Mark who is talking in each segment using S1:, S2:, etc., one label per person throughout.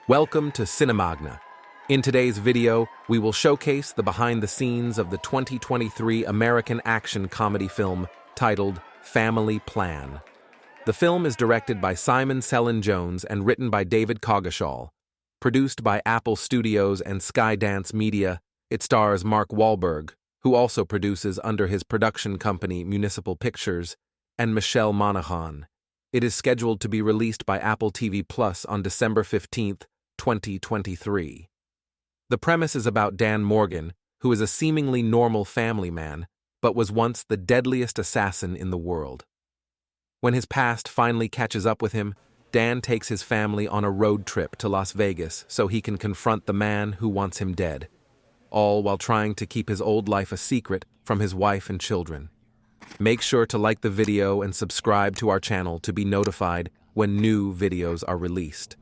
S1: Welcome to Cinemagna. In today's video, we will showcase the behind the scenes of the 2023 American action comedy film titled Family Plan. The film is directed by Simon Sellin Jones and written by David Coggeshall. Produced by Apple Studios and Skydance Media, it stars Mark Wahlberg, who also produces under his production company Municipal Pictures, and Michelle Monahan. It is scheduled to be released by Apple TV Plus on December 15th, 2023. The premise is about Dan Morgan, who is a seemingly normal family man, but was once the deadliest assassin in the world. When his past finally catches up with him, Dan takes his family on a road trip to Las Vegas so he can confront the man who wants him dead, all while trying to keep his old life a secret from his wife and children. Make sure to like the video and subscribe to our channel to be notified when new videos are released.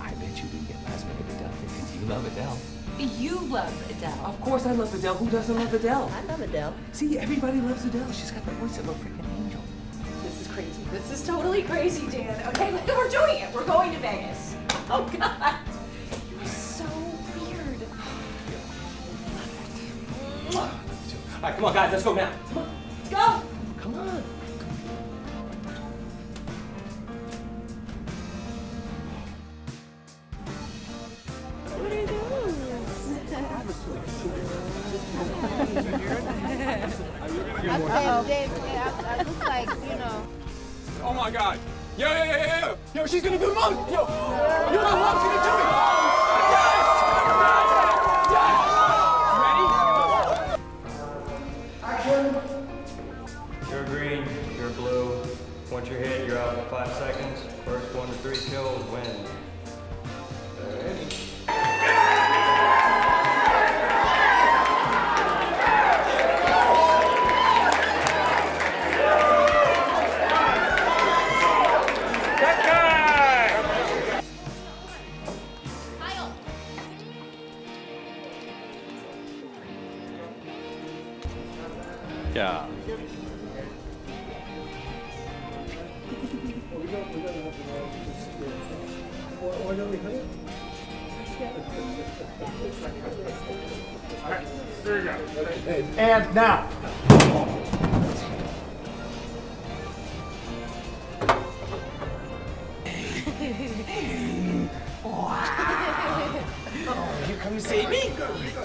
S2: I bet you we get last minute Adele because you love Adele.
S3: You love Adele.
S2: Of course I love Adele. Who doesn't love Adele?
S3: I love Adele.
S2: See, everybody loves Adele. She's got the voice of a freaking angel.
S3: This is crazy. This is totally crazy, Dan. Okay, we're doing it. We're going to Vegas. Oh, God. You're so weird.
S2: All right, come on, guys. Let's go now. Come on.
S3: Let's go.
S2: Come on.
S4: What are you doing? I look like, you know.
S5: Oh my God. Yo, she's gonna do mom. Yo, mom's gonna do it.
S6: You're green, you're blue. Once you're hit, you're out in 5 seconds. First 1 to 3 kills win.
S5: Yeah. There you go.
S7: And now.
S2: Oh, you come to see me?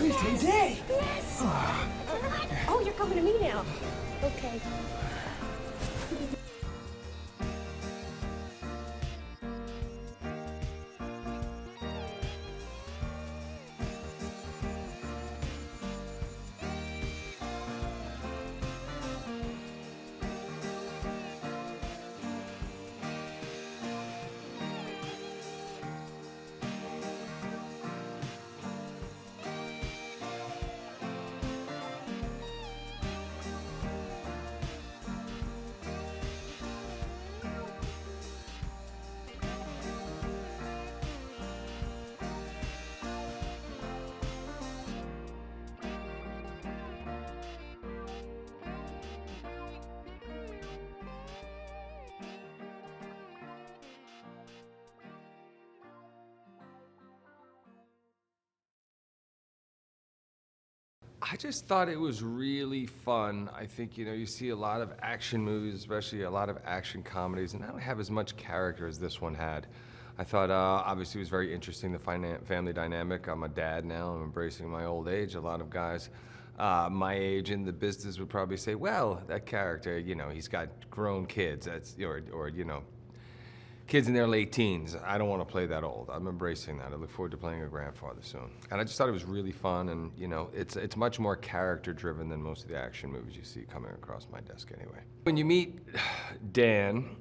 S2: You today.
S4: Yes. Oh, you're coming to me now. Okay.
S5: I just thought it was really fun. I think, you see a lot of action movies, especially a lot of action comedies, and I don't have as much character as this one had. I thought, obviously, it was very interesting, the family dynamic. I'm a dad now. I'm embracing my old age. A lot of guys my age in the business would probably say, well, that character, he's got grown kids. That's, or kids in their late teens. I don't want to play that old. I'm embracing that. I look forward to playing a grandfather soon. And I just thought it was really fun, and it's much more character driven than most of the action movies you see coming across my desk anyway. When you meet Dan,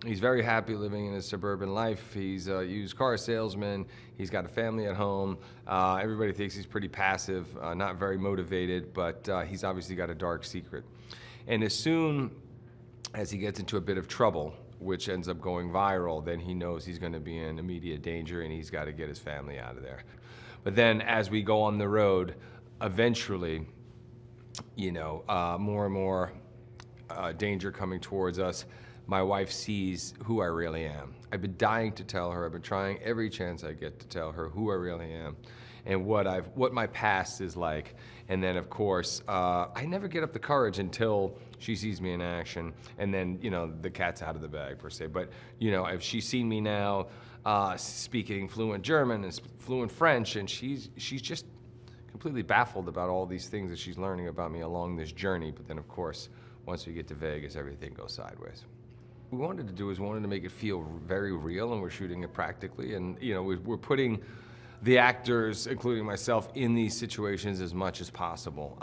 S5: he's very happy living in his suburban life. He's a used car salesman. He's got a family at home. Everybody thinks he's pretty passive, not very motivated, but he's obviously got a dark secret. And as soon as he gets into a bit of trouble, which ends up going viral, then he knows he's going to be in immediate danger and he's got to get his family out of there. But then as we go on the road, eventually, more and more danger coming towards us, my wife sees who I really am. I've been dying to tell her. I've been trying every chance I get to tell her who I really am and what my past is like. And then, of course, I never get up the courage until she sees me in action, and then, you know, the cat's out of the bag, per se. But, you know, if she's seen me now speaking fluent German and fluent French, and she's just completely baffled about all these things that she's learning about me along this journey. But then, of course, once we get to Vegas, everything goes sideways. What we wanted to do is wanted to make it feel very real, and we're shooting it practically. And, you know, we're putting the actors, including myself, in these situations as much as possible.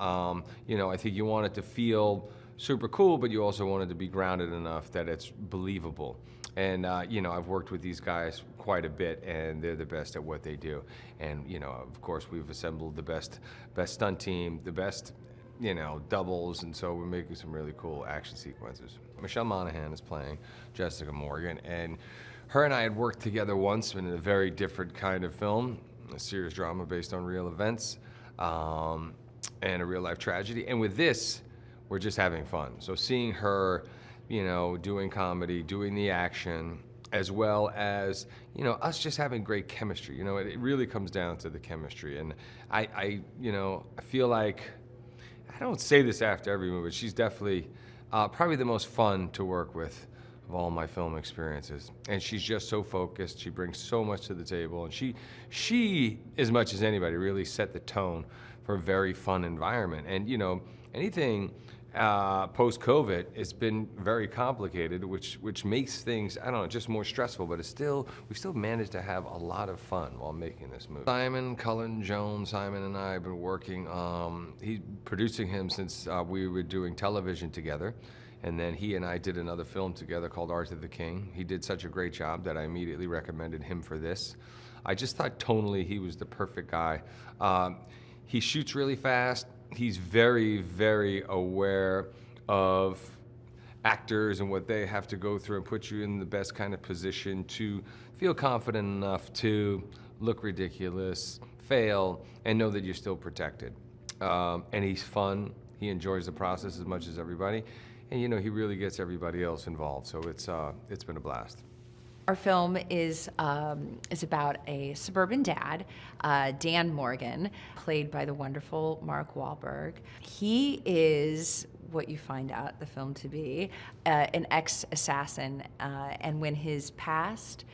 S5: You know, I think you want it to feel super cool, but you also want it to be grounded enough that it's believable. And, you know, I've worked with these guys quite a bit, and they're the best at what they do. And, you know, of course, we've assembled the best stunt team, the best, you know, doubles, and so we're making some really cool action sequences. Michelle Monahan is playing Jessica Morgan, and her and I had worked together once in a very different kind of film, a serious drama based on real events, and a real life tragedy. And with this, we're just having fun. So seeing her, you know, doing comedy, doing the action, as well as, you know, us just having great chemistry. You know, it really comes down to the chemistry. And I you know, I feel like, I don't say this after every movie, but she's definitely probably the most fun to work with of all my film experiences. And she's just so focused. She brings so much to the table. And she, as much as anybody, really set the tone for a very fun environment. And, you know, anything post-COVID, it's been very complicated, which makes things, I don't know, just more stressful, but we still managed to have a lot of fun while making this movie. Simon Cullen Jones, Simon and I have been working, producing him since we were doing television together. And then he and I did another film together called Arthur the King. He did such a great job that I immediately recommended him for this. I just thought tonally he was the perfect guy. He shoots really fast. He's very, very aware of actors and what they have to go through and put you in the best kind of position to feel confident enough to look ridiculous, fail, and know that you're still protected. And he's fun. He enjoys the process as much as everybody. And, you know, he really gets everybody else involved. So it's been a blast.
S3: Our film is about a suburban dad, Dan Morgan, played by the wonderful Mark Wahlberg. He is what you find out the film to be, an ex-assassin, and when his past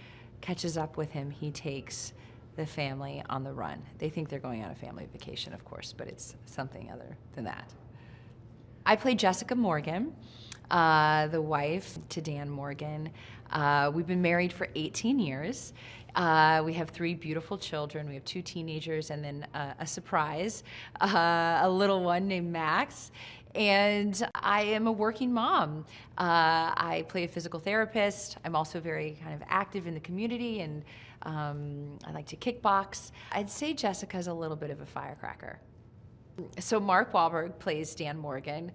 S3: catches up with him, he takes the family on the run. They think they're going on a family vacation, of course, but it's something other than that. I played Jessica Morgan, the wife to Dan Morgan. We've been married for 18 years. We have 3 beautiful children. We have 2 teenagers and then a surprise, a little one named Max. And I am a working mom. I play a physical therapist. I'm also very kind of active in the community, and I like to kickbox. I'd say Jessica's a little bit of a firecracker. So Mark Wahlberg plays Dan Morgan,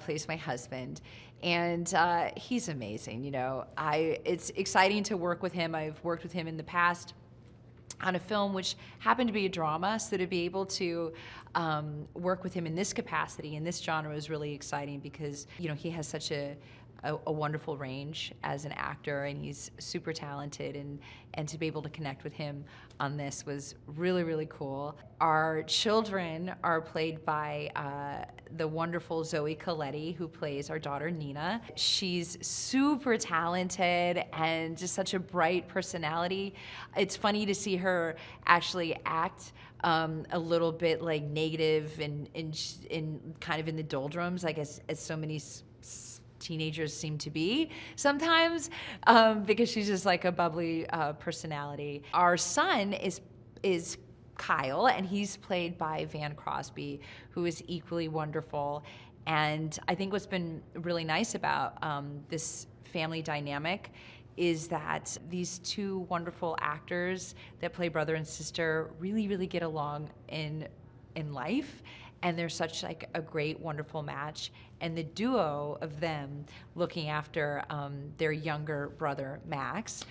S3: plays my husband, and he's amazing. You know, it's exciting to work with him. I've worked with him in the past on a film which happened to be a drama, so to be able to work with him in this capacity, in this genre, is really exciting because, you know, he has such a wonderful range as an actor, and he's super talented, and to be able to connect with him on this was really, really cool. Our children are played by the wonderful Zoe Coletti, who plays our daughter Nina. She's super talented and just such a bright personality. It's funny to see her actually act a little bit like negative and kind of in the doldrums, I guess, as so many teenagers seem to be sometimes, because she's just like a bubbly personality. Our son is Kyle, and he's played by Van Crosby, who is equally wonderful. And I think what's been really nice about this family dynamic is that these 2 wonderful actors that play brother and sister really, really get along in life. and they're such like a great, wonderful match. And the duo of them looking after their younger brother, Max,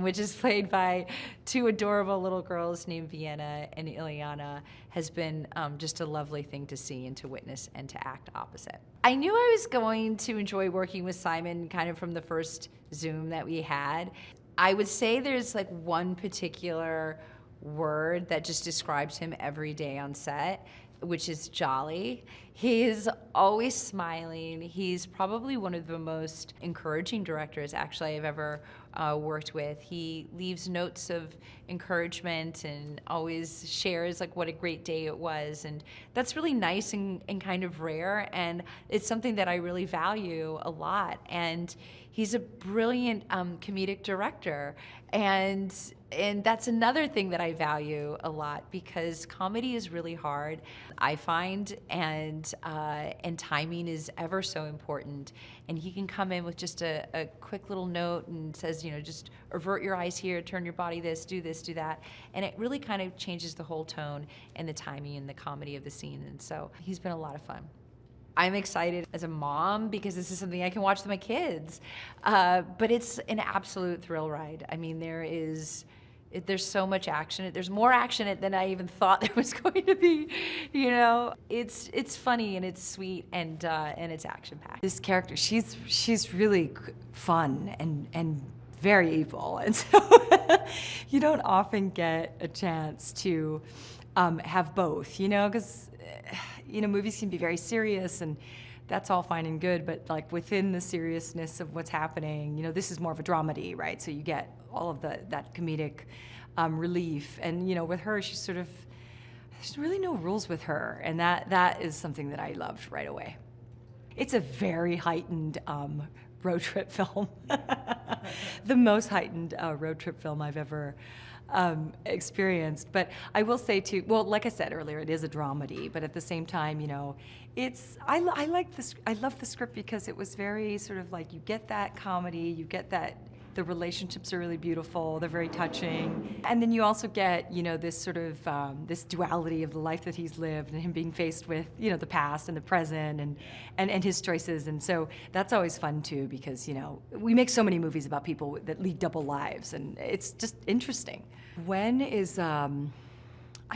S3: which is played by two adorable little girls named Vienna and Ileana, has been just a lovely thing to see and to witness and to act opposite. I knew I was going to enjoy working with Simon kind of from the first Zoom that we had. I would say there's like one particular word that just describes him every day on set, which is jolly. He is always smiling. He's probably one of the most encouraging directors actually I've ever worked with. He leaves notes of encouragement and always shares like what a great day it was. And that's really nice and kind of rare. And it's something that I really value a lot. And he's a brilliant comedic director. And that's another thing that I value a lot, because comedy is really hard, I find, and timing is ever so important. And he can come in with just a quick little note and says, you know, just avert your eyes here, turn your body this, do that. And it really kind of changes the whole tone and the timing and the comedy of the scene. And so he's been a lot of fun. I'm excited as a mom because this is something I can watch with my kids. But it's an absolute thrill ride. I mean, there's so much action. There's more action in it than I even thought there was going to be. You know, it's funny and it's sweet and it's action packed. This character, she's really fun and very evil, and so you don't often get a chance to have both. You know, because movies can be very serious, and that's all fine and good, but like within the seriousness of what's happening, you know, this is more of a dramedy, right? So you get all of that comedic relief, and you know, with her, there's really no rules with her, and that is something that I loved right away. It's a very heightened road trip film, the most heightened road trip film I've ever experienced. But I will say too, well, like I said earlier, it is a dramedy, but at the same time, you know, I love the script because it was very sort of like, you get that comedy, you get that the relationships are really beautiful, they're very touching, and then you also get, you know, this sort of this duality of the life that he's lived and him being faced with, you know, the past and the present and his choices. And so that's always fun too, because, you know, we make so many movies about people that lead double lives, and it's just interesting. When is I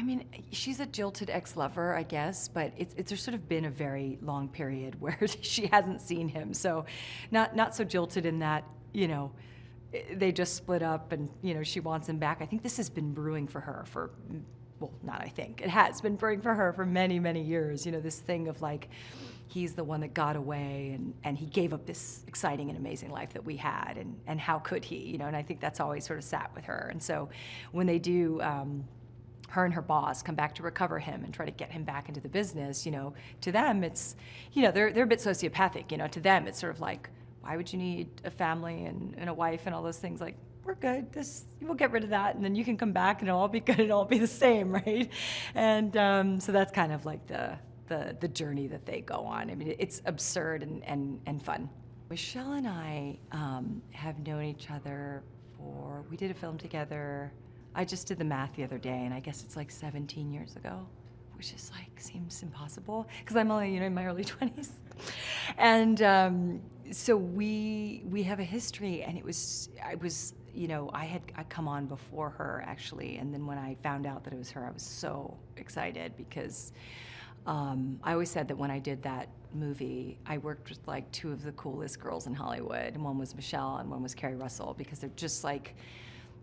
S3: mean, she's a jilted ex-lover, I guess, but it's there's sort of been a very long period where she hasn't seen him, so not so jilted in that, you know, they just split up and, you know, she wants him back. I think this has been brewing for her it has been brewing for her for many, many years. You know, this thing of like, he's the one that got away and he gave up this exciting and amazing life that we had, and how could he, you know, and I think that's always sort of sat with her. And so when they do, her and her boss come back to recover him and try to get him back into the business, you know, to them it's, you know, they're a bit sociopathic, you know, to them it's sort of like, why would you need a family and a wife and all those things? Like, we're good. We'll get rid of that, and then you can come back, and it'll all be good. It'll all be the same, right? And so that's kind of like the journey that they go on. I mean, it's absurd and fun. Michelle and I have known each other we did a film together. I just did the math the other day, and I guess it's like 17 years ago, which is like, seems impossible, because I'm only, you know, in my early 20s. And so we have a history, and I had come on before her, actually, and then when I found out that it was her, I was so excited, because I always said that when I did that movie, I worked with like two of the coolest girls in Hollywood, and one was Michelle and one was Carrie Russell, because they're just like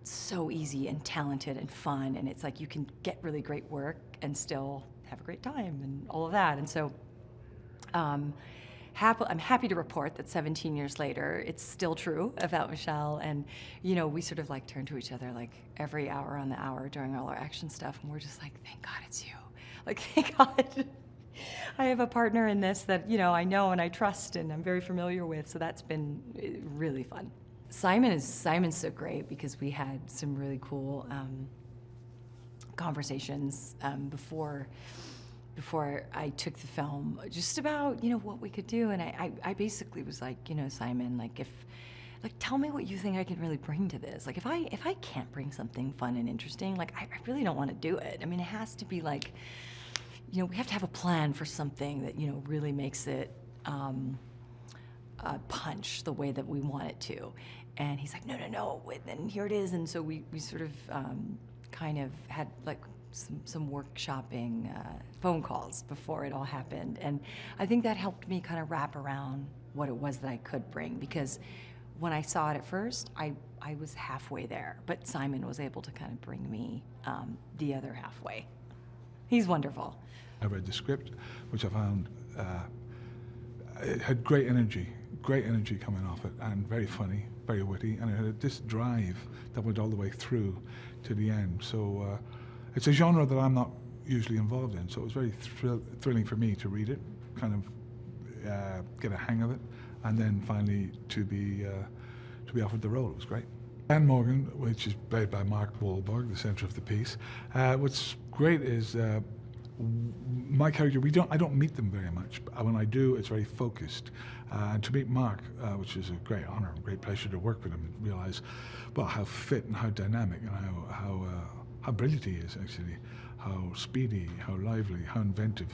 S3: so easy and talented and fun, and it's like you can get really great work and still have a great time and all of that. And so I'm happy to report that 17 years later, it's still true about Michelle, and you know, we sort of like turn to each other like every hour on the hour during all our action stuff, and we're just like, thank God it's you. Like, thank God I have a partner in this that, you know and I trust and I'm very familiar with, so that's been really fun. Simon's so great, because we had some really cool conversations before I took the film, just about, you know, what we could do. And I basically was like, you know, Simon, like, tell me what you think I can really bring to this. Like, if I can't bring something fun and interesting, like, I really don't want to do it. I mean, it has to be like,
S7: we have to have a plan for something that, really makes it punch the way that we want it to. And he's like, no, wait, and here it is. And so we sort of kind of had like some workshopping phone calls before it all happened. And I think that helped me kind of wrap around what it was that I could bring, because when I saw it at first, I was halfway there, but Simon was able to kind of bring me the other halfway. He's wonderful.
S8: I read the script, which I found it had great energy coming off it, and very funny, very witty, and it had this drive that went all the way through to the end. So it's a genre that I'm not usually involved in, so it was very thrilling for me to read it, kind of get a hang of it, and then finally to be offered the role. It was great. Dan Morgan, which is played by Mark Wahlberg, the centre of the piece. What's great is my character, I don't meet them very much, but when I do, it's very focused. And to meet Mark, which is a great honour, a great pleasure to work with him and realise, well, how fit and how dynamic and how brilliant he is, actually, how speedy, how lively, how inventive.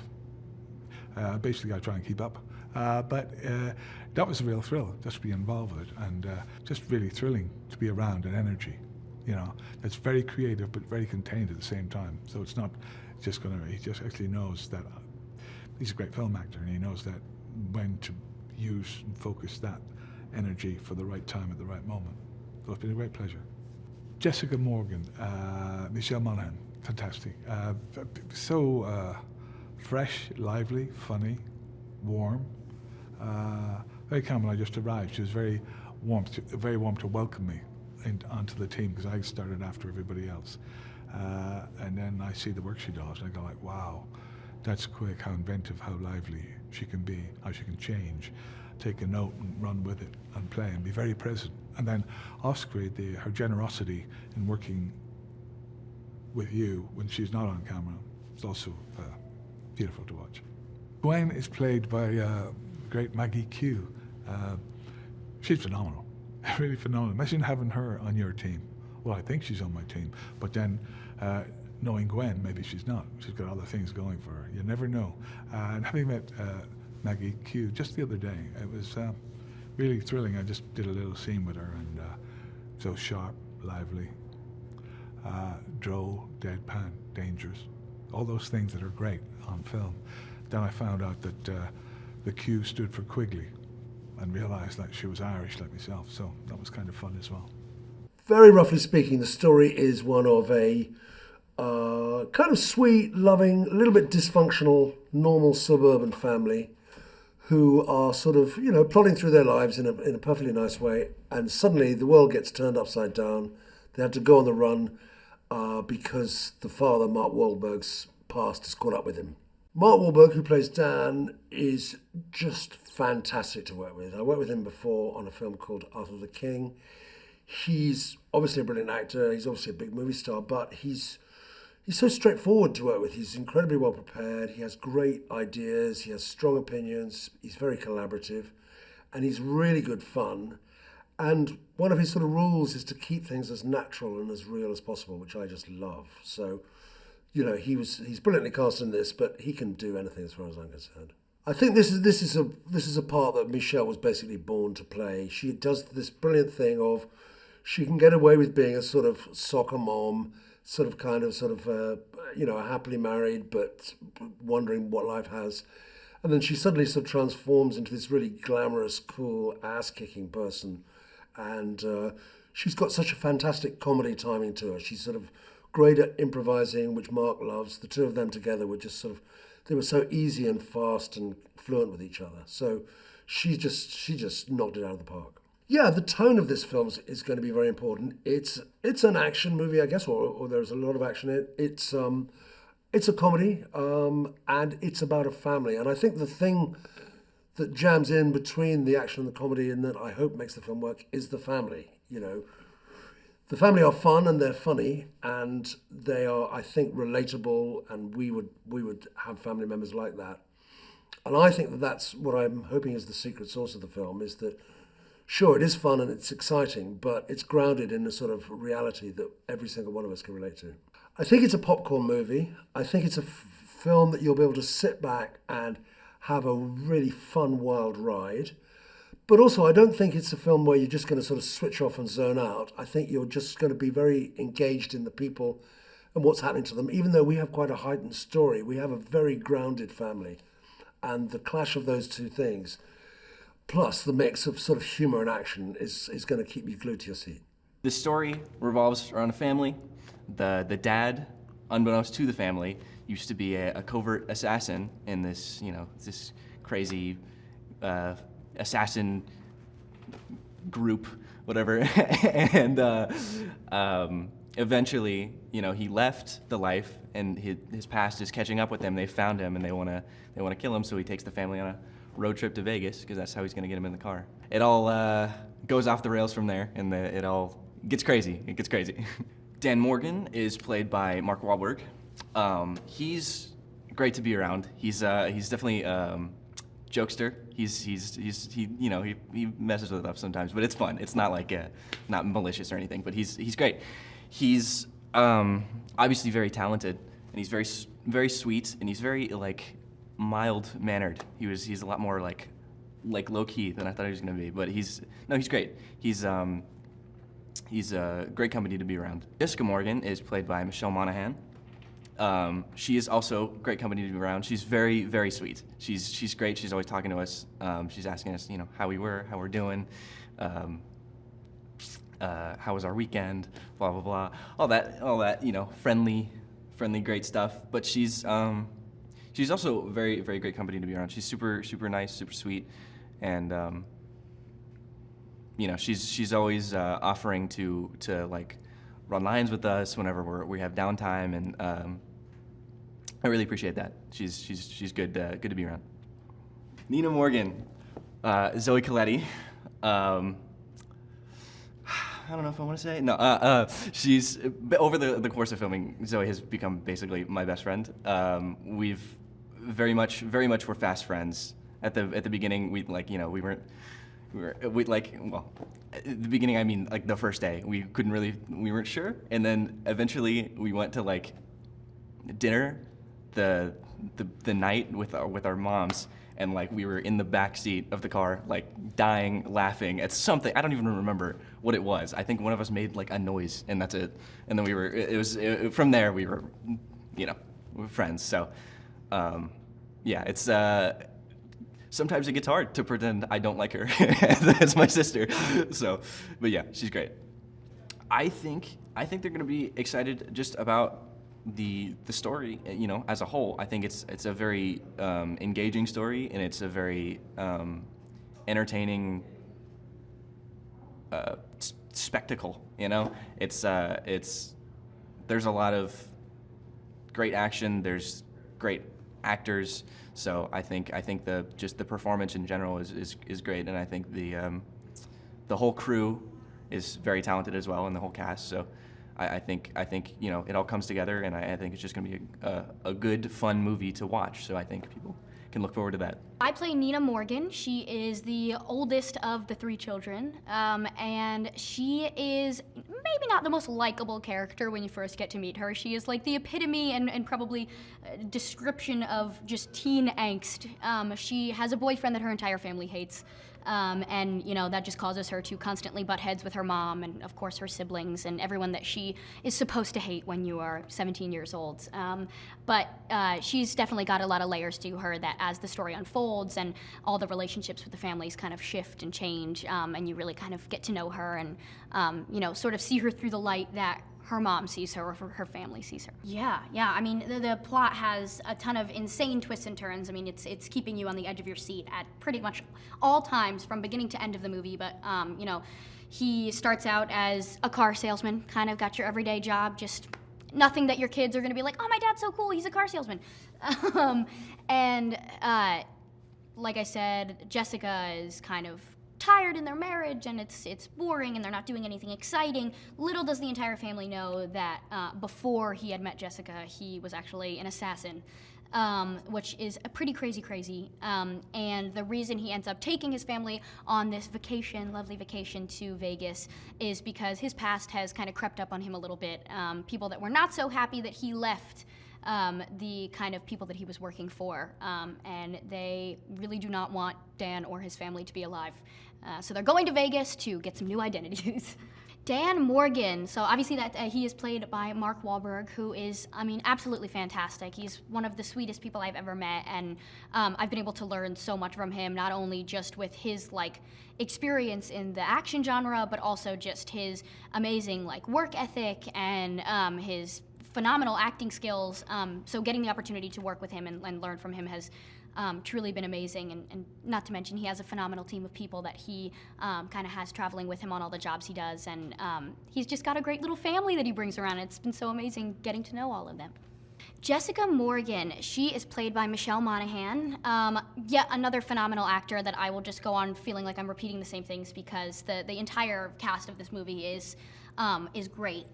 S8: Basically, I try and keep up. But that was a real thrill, just to be involved with it, and just really thrilling to be around, an energy, that's very creative but very contained at the same time. So it's not just he just actually knows that he's a great film actor, and he knows that when to use and focus that energy for the right time at the right moment. So it's been a great pleasure. Jessica Morgan, Michelle Monahan, fantastic. So fresh, lively, funny, warm. Very calm when I just arrived. She was very warm to welcome me onto the team, because I started after everybody else. And then I see the work she does, and I go like, wow, that's quick, how inventive, how lively she can be, how she can change, take a note and run with it and play and be very present. And then off screen, her generosity in working with you when she's not on camera is also beautiful to watch. Gwen is played by great Maggie Q. She's phenomenal, really phenomenal. Imagine having her on your team. Well, I think she's on my team, but then knowing Gwen, maybe she's not. She's got other things going for her. You never know. And having met Maggie Q just the other day, it was really thrilling. I just did a little scene with her, and so sharp, lively, droll, deadpan, dangerous, all those things that are great on film. Then I found out that the Q stood for Quigley, and realised that she was Irish like myself, so that was kind of fun as well.
S9: Very roughly speaking, the story is one of a kind of sweet, loving, a little bit dysfunctional, normal suburban family who are sort of, plodding through their lives in a perfectly nice way, and suddenly the world gets turned upside down. They have to go on the run because the father, Mark Wahlberg's past, has caught up with him. Mark Wahlberg, who plays Dan, is just fantastic to work with. I worked with him before on a film called Arthur the King. He's obviously a brilliant actor. He's obviously a big movie star, but he's so straightforward to work with. He's incredibly well prepared. He has great ideas. He has strong opinions. He's very collaborative, and he's really good fun. And one of his sort of rules is to keep things as natural and as real as possible, which I just love. So, he's brilliantly cast in this, but he can do anything as far as I'm concerned. I think this is a part that Michelle was basically born to play. She does this brilliant thing of she can get away with being a sort of soccer mom, happily married but wondering what life has, and then she suddenly sort of transforms into this really glamorous, cool, ass-kicking person, and she's got such a fantastic comedy timing to her. She's sort of great at improvising, which Mark loves. The two of them together were just they were so easy and fast and fluent with each other. So she just knocked it out of the park. Yeah, the tone of this film is going to be very important. It's an action movie, I guess, or there's a lot of action in it. It's a comedy, and it's about a family. And I think the thing that jams in between the action and the comedy, and that I hope makes the film work, is the family. The family are fun and they're funny, and they are, I think, relatable, and we would have family members like that. And I think that's what I'm hoping is the secret sauce of the film, is that Sure, it is fun and it's exciting, but it's grounded in a sort of reality that every single one of us can relate to. I think it's a popcorn movie. I think it's a film that you'll be able to sit back and have a really fun, wild ride. But also, I don't think it's a film where you're just going to sort of switch off and zone out. I think you're just going to be very engaged in the people and what's happening to them. Even though we have quite a heightened story, we have a very grounded family. And the clash of those two things, plus the mix of sort of humor and action, is going to keep you glued to your seat.
S10: The story revolves around a family. The dad, unbeknownst to the family, used to be a covert assassin in this, this crazy assassin group, whatever. And eventually, he left the life, and his past is catching up with him. They found him, and they want to kill him. So he takes the family on a road trip to Vegas because that's how he's going to get him in the car. It all goes off the rails from there, and it all gets crazy. It gets crazy. Dan Morgan is played by Mark Wahlberg. He's great to be around. He's definitely jokester. He messes with us sometimes, but it's fun. It's not like not malicious or anything. But he's great. He's obviously very talented, and he's very sweet, and he's very mild mannered. He's a lot more like low key than I thought he was gonna be. But he's great. He's a great company to be around. Jessica Morgan is played by Michelle Monahan. She is also great company to be around. She's very, very sweet. She's great. She's always talking to us. She's asking us, how we're doing, how was our weekend, blah blah blah, all that, friendly, great stuff. But she's also very, very great company to be around. She's super, super nice, super sweet, and she's always offering to run lines with us whenever we have downtime, and I really appreciate that. She's good to be around. Nina Morgan, Zoe Colletti. I don't know if I want to say. No, she's over the course of filming, Zoe has become basically my best friend. We've very much were fast friends. At the beginning, we weren't. Well, at the beginning, I mean, the first day, we weren't sure. And then eventually we went to dinner the night with our moms, and we were in the back seat of the car, dying, laughing at something. I don't even remember what it was. I think one of us made a noise, and that's it. And then from there we were, friends. So, yeah, it's, sometimes it gets hard to pretend I don't like her as my sister. So, but yeah, she's great. I think they're gonna be excited just about the story, as a whole. I think it's a very engaging story, and it's a very entertaining spectacle. It's there's a lot of great action. There's great actors. So I think the performance in general is great, and I think the whole crew is very talented as well, and the whole cast. So I think it all comes together, and I think it's just going to be a good, fun movie to watch. So I think people can look forward to that.
S11: I play Nina Morgan. She is the oldest of the 3 children, and she is maybe not the most likable character when you first get to meet her. She is the epitome and probably description of just teen angst. She has a boyfriend that her entire family hates. And that just causes her to constantly butt heads with her mom and, of course, her siblings and everyone that she is supposed to hate when you are 17 years old. But she's definitely got a lot of layers to her that, as the story unfolds and all the relationships with the families kind of shift and change, and you really kind of get to know her and, sort of see her through the light that her mom sees her, or her family sees her. Yeah. I mean, the plot has a ton of insane twists and turns. I mean, it's keeping you on the edge of your seat at pretty much all times from beginning to end of the movie. But, he starts out as a car salesman, kind of got your everyday job, just nothing that your kids are gonna be like, oh, my dad's so cool, he's a car salesman. Like I said, Jessica is kind of tired in their marriage, and it's boring, and they're not doing anything exciting. Little does the entire family know that before he had met Jessica, he was actually an assassin. which is a pretty crazy. And the reason he ends up taking his family on this vacation, lovely vacation to Vegas, is because his past has kind of crept up on him a little bit. People that were not so happy that he left the kind of people that he was working for, and they really do not want Dan or his family to be alive. So they're going to Vegas to get some new identities. Dan Morgan, so obviously that he is played by Mark Wahlberg, who is, I mean, absolutely fantastic. He's one of the sweetest people I've ever met, and I've been able to learn so much from him, not only just with his like experience in the action genre, but also just his amazing like work ethic and his phenomenal acting skills. So getting the opportunity to work with him and learn from him has truly been amazing, and not to mention he has a phenomenal team of people that he kind of has traveling with him on all the jobs he does, and he's just got a great little family that he brings around. It's been so amazing getting to know all of them. Jessica Morgan, she is played by Michelle Monahan, yet another phenomenal actor that I will just go on feeling like I'm repeating the same things because the entire cast of this movie is great.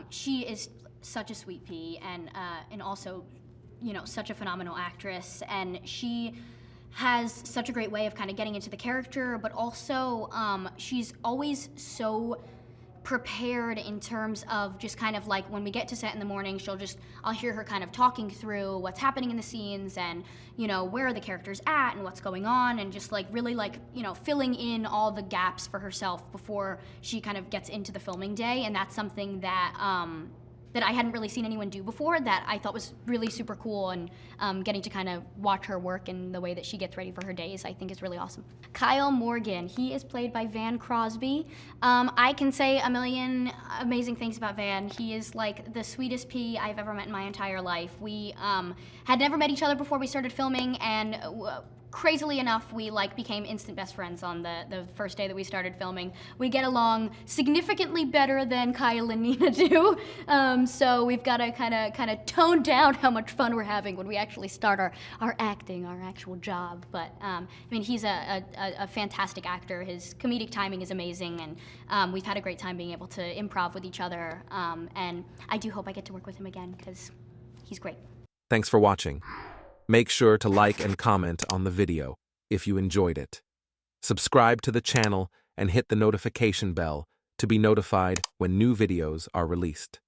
S11: She is such a sweet pea, and also, you know, such a phenomenal actress, and she has such a great way of kind of getting into the character, but also she's always so prepared in terms of just kind of like when we get to set in the morning, I'll hear her kind of talking through what's happening in the scenes and, you know, where are the characters at and what's going on, and just like really like, you know, filling in all the gaps for herself before she kind of gets into the filming day. And that's something that that I hadn't really seen anyone do before, that I thought was really super cool, and getting to kind of watch her work and the way that she gets ready for her days, I think is really awesome. Kyle Morgan, he is played by Van Crosby. I can say a million amazing things about Van. He is like the sweetest pea I've ever met in my entire life. We had never met each other before we started filming, and crazily enough, we like became instant best friends on the first day that we started filming. We get along significantly better than Kyle and Nina do, so we've got to kind of tone down how much fun we're having when we actually start our acting, our actual job. But I mean, he's a fantastic actor. His comedic timing is amazing, and we've had a great time being able to improv with each other, and I do hope I get to work with him again because he's great.
S1: Thanks for watching. Make sure to like and comment on the video if you enjoyed it. Subscribe to the channel and hit the notification bell to be notified when new videos are released.